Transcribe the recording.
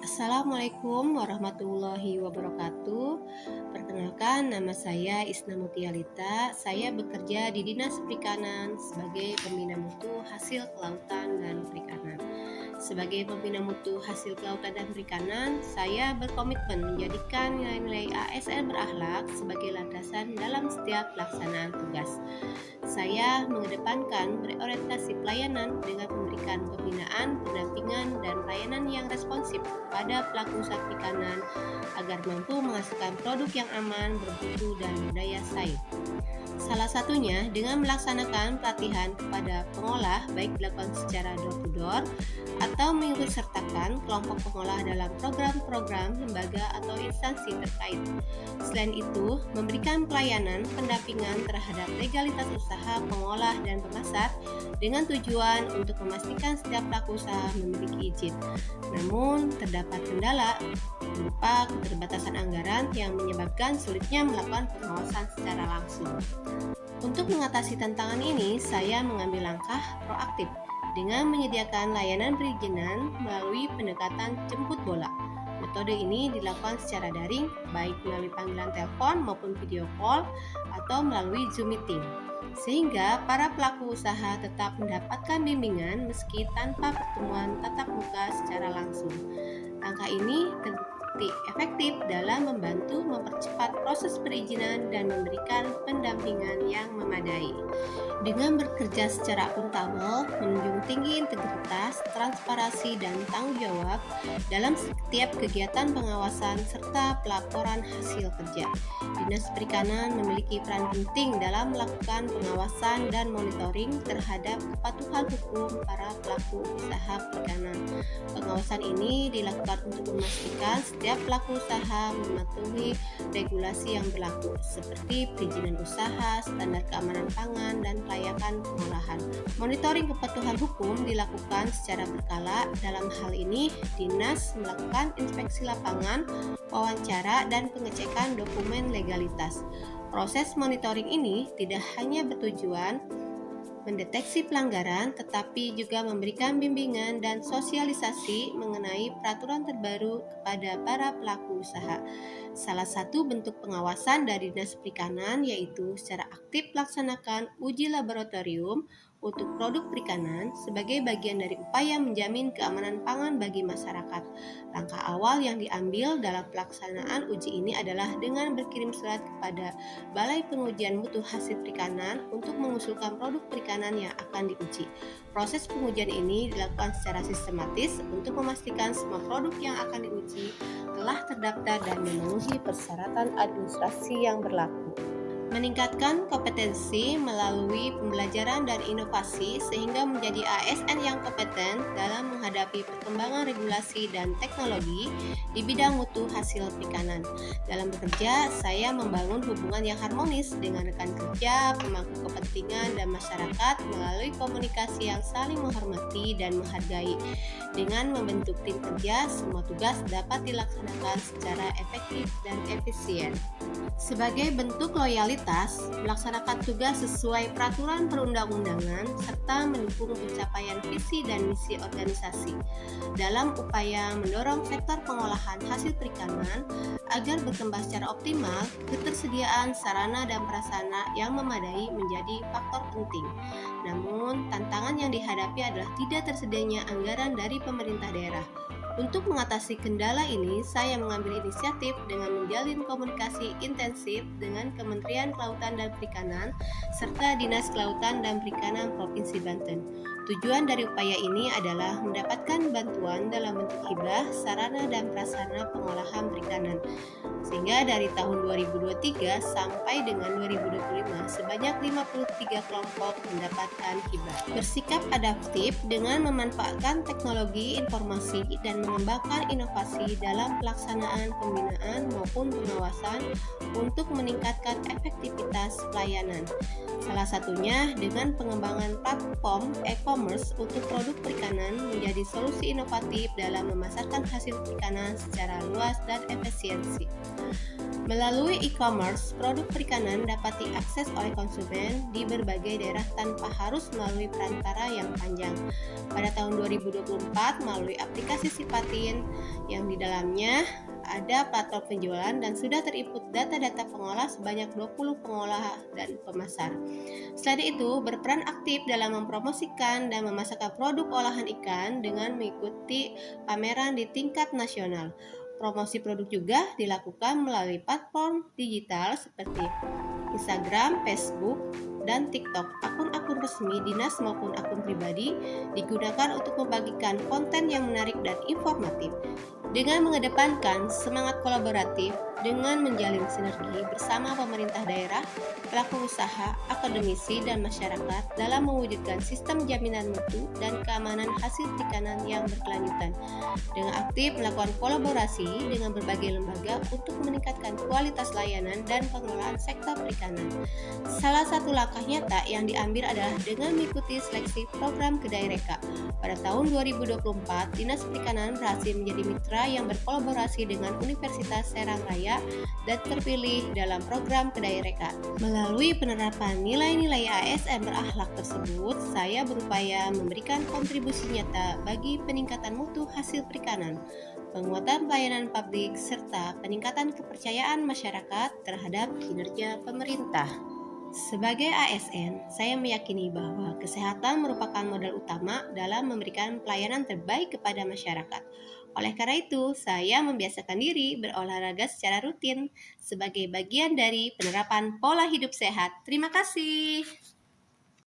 Assalamualaikum warahmatullahi wabarakatuh. Perkenalkan, nama saya Isna Mutialita. Saya bekerja di Dinas Perikanan sebagai pembina mutu hasil kelautan dan perikanan. Sebagai pembina mutu hasil kelautan dan perikanan, saya berkomitmen menjadikan nilai-nilai ASN berakhlak sebagai landasan dalam setiap pelaksanaan tugas. Saya mengedepankan berorientasi pelayanan dengan memberikan pembinaan, pendampingan, dan pelayanan yang responsif kepada pelaku usaha perikanan agar mampu menghasilkan produk yang aman, bermutu, dan berdaya saing. Salah satunya dengan melaksanakan pelatihan kepada pengolah baik dilakukan secara door-to-door atau mengikut sertakan kelompok pengolah dalam program-program lembaga atau instansi terkait. Selain itu, memberikan pelayanan pendampingan terhadap legalitas usaha pengolah dan pemasar dengan tujuan untuk memastikan setiap pelaku usaha memiliki izin. Namun, terdapat kendala berupa keterbatasan anggaran yang menyebabkan sulitnya melakukan pengawasan secara langsung. Untuk mengatasi tantangan ini, saya mengambil langkah proaktif dengan menyediakan layanan perizinan melalui pendekatan jemput bola. Metode ini dilakukan secara daring, baik melalui panggilan telepon maupun video call atau melalui Zoom meeting, sehingga para pelaku usaha tetap mendapatkan bimbingan meski tanpa pertemuan tatap muka secara langsung. Langkah ini terbukti efektif dalam membantu mempercepat proses perizinan dan memberikan pendampingan yang memadai. Dengan bekerja secara akuntabel, menunjung tinggi integritas, transparansi, dan tanggung jawab dalam setiap kegiatan pengawasan serta pelaporan hasil kerja, Dinas Perikanan memiliki peran penting dalam melakukan pengawasan dan monitoring terhadap kepatuhan hukum para pelaku usaha perikanan. Pengawasan ini dilakukan untuk memastikan setiap pelaku usaha mematuhi regulasi yang berlaku, seperti perizinan usaha, standar keamanan pangan, dan kelayakan pengolahan. Monitoring kepatuhan hukum dilakukan secara berkala. Dalam hal ini, Dinas melakukan inspeksi lapangan, wawancara, dan pengecekan dokumen legalitas. Proses monitoring ini tidak hanya bertujuan mendeteksi pelanggaran, tetapi juga memberikan bimbingan dan sosialisasi mengenai peraturan terbaru kepada para pelaku usaha. Salah satu bentuk pengawasan dari Dinas Perikanan yaitu secara aktif melaksanakan uji laboratorium untuk produk perikanan sebagai bagian dari upaya menjamin keamanan pangan bagi masyarakat. Langkah awal yang diambil dalam pelaksanaan uji ini adalah dengan berkirim surat kepada Balai Pengujian Mutu Hasil Perikanan untuk mengusulkan produk perikanan yang akan diuji. Proses pengujian ini dilakukan secara sistematis untuk memastikan semua produk yang akan diuji telah terdaftar dan memenuhi persyaratan administrasi yang berlaku. Meningkatkan kompetensi melalui pembelajaran dan inovasi sehingga menjadi ASN yang kompeten dalam menghadapi perkembangan regulasi dan teknologi di bidang mutu hasil perikanan. Dalam bekerja, saya membangun hubungan yang harmonis dengan rekan kerja, pemangku kepentingan, dan masyarakat melalui komunikasi yang saling menghormati dan menghargai. Dengan membentuk tim kerja, semua tugas dapat dilaksanakan secara efektif dan efisien. Sebagai bentuk loyalitas, melaksanakan tugas sesuai peraturan perundang-undangan, serta mendukung pencapaian visi dan misi organisasi dalam upaya mendorong sektor pengolahan hasil perikanan agar berkembang secara optimal. Ketersediaan sarana dan prasarana yang memadai menjadi faktor penting. Namun, tantangan yang dihadapi adalah tidak tersedianya anggaran dari pemerintah daerah. Untuk mengatasi kendala ini, saya mengambil inisiatif dengan menjalin komunikasi intensif dengan Kementerian Kelautan dan Perikanan serta Dinas Kelautan dan Perikanan Provinsi Banten. Tujuan dari upaya ini adalah mendapatkan bantuan dalam bentuk hibah, sarana dan prasarana pengolahan perikanan. Sehingga dari tahun 2023 sampai dengan 2025 sebanyak 53 kelompok mendapatkan hibah. Bersikap adaptif dengan memanfaatkan teknologi informasi dan mengembangkan inovasi dalam pelaksanaan pembinaan maupun pengawasan untuk meningkatkan efektivitas pelayanan. Salah satunya dengan pengembangan platform e-commerce untuk produk perikanan menjadi solusi inovatif dalam memasarkan hasil perikanan secara luas dan efisiensi. Melalui e-commerce, produk perikanan dapat diakses oleh konsumen di berbagai daerah tanpa harus melalui perantara yang panjang. Pada tahun 2024, melalui aplikasi Sipatin yang di dalamnya ada platform penjualan dan sudah terinput data-data pengolah sebanyak 20 pengolah dan pemasar. Selain itu, berperan aktif dalam mempromosikan dan memasarkan produk olahan ikan dengan mengikuti pameran di tingkat nasional. Promosi produk juga dilakukan melalui platform digital seperti Instagram, Facebook, dan TikTok. Akun-akun resmi dinas maupun akun pribadi digunakan untuk membagikan konten yang menarik dan informatif. Dengan mengedepankan semangat kolaboratif dengan menjalin sinergi bersama pemerintah daerah, pelaku usaha, akademisi, dan masyarakat dalam mewujudkan sistem jaminan mutu dan keamanan hasil perikanan yang berkelanjutan. Dengan aktif melakukan kolaborasi dengan berbagai lembaga untuk meningkatkan kualitas layanan dan pengelolaan sektor perikanan. Salah satu langkah nyata yang diambil adalah dengan mengikuti seleksi program Kedai Reka. Pada tahun 2024, Dinas Perikanan berhasil menjadi mitra yang berkolaborasi dengan Universitas Serang Raya dan terpilih dalam program Kedai Reka. Melalui penerapan nilai-nilai ASN berakhlak tersebut, saya berupaya memberikan kontribusi nyata bagi peningkatan mutu hasil perikanan, penguatan pelayanan publik, serta peningkatan kepercayaan masyarakat terhadap kinerja pemerintah. Sebagai ASN, saya meyakini bahwa kesehatan merupakan modal utama dalam memberikan pelayanan terbaik kepada masyarakat. Oleh karena itu, saya membiasakan diri berolahraga secara rutin sebagai bagian dari penerapan pola hidup sehat. Terima kasih.